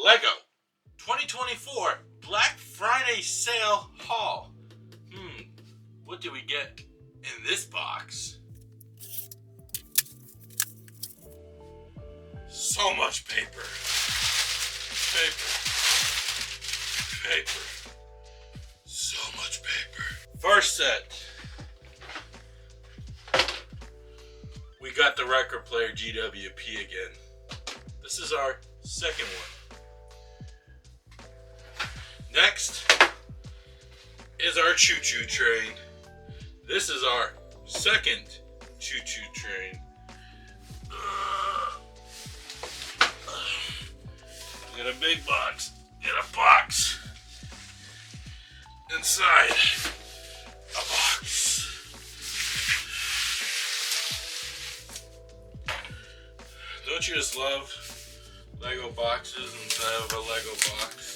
Lego 2024 Black Friday Sale Haul. What do we get in this box? So much paper. Paper. So much paper. First set. We got the record player GWP again. This is our second one. Next is our choo-choo train. This is our second choo-choo train. Got a big box. Got a box. Inside a box. Don't you just love Lego boxes inside of a Lego box?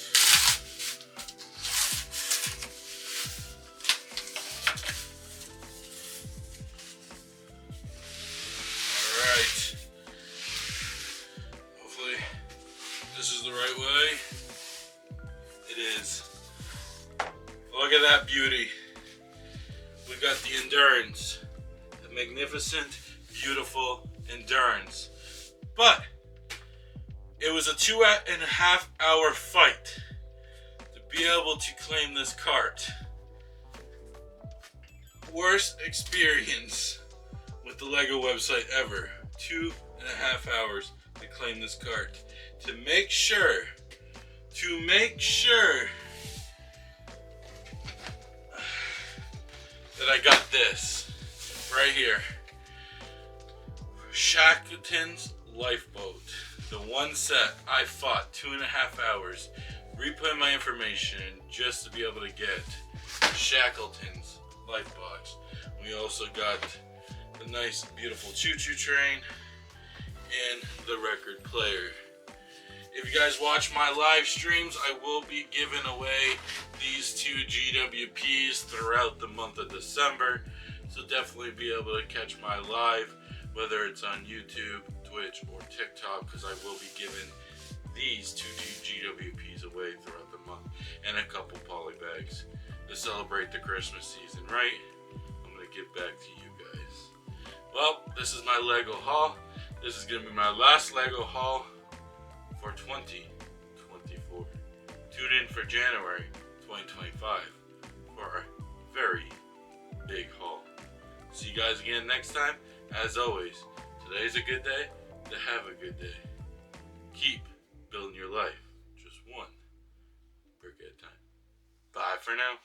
Alright. Hopefully this is the right way. It is. Look at that beauty. We got the Endurance. The magnificent, beautiful Endurance. But it was a 2.5 hour fight to be able to claim this cart. Worst experience with the Lego website ever. 2.5 hours to claim this cart. To make sure that I got this right here. Shackleton's Lifeboat. The one set I fought 2.5 hours, re-put my information just to be able to get Shackleton's Lifebox. We also got the nice, beautiful choo-choo train and the record player. If you guys watch my live streams, I will be giving away these two GWPs throughout the month of December. So definitely be able to catch my live, whether it's on YouTube, Twitch, or TikTok, because I will be giving these two GWPs away throughout the month, and a couple poly bags to celebrate the Christmas season, right? I'm going to get back to you guys. Well, this is my Lego haul. This is going to be my last Lego haul for 2024. Tune in for January 2025 for a very big haul. See you guys again next time. As always, today's a good day to have a good day. Keep building your life just one brick at a time. Bye for now.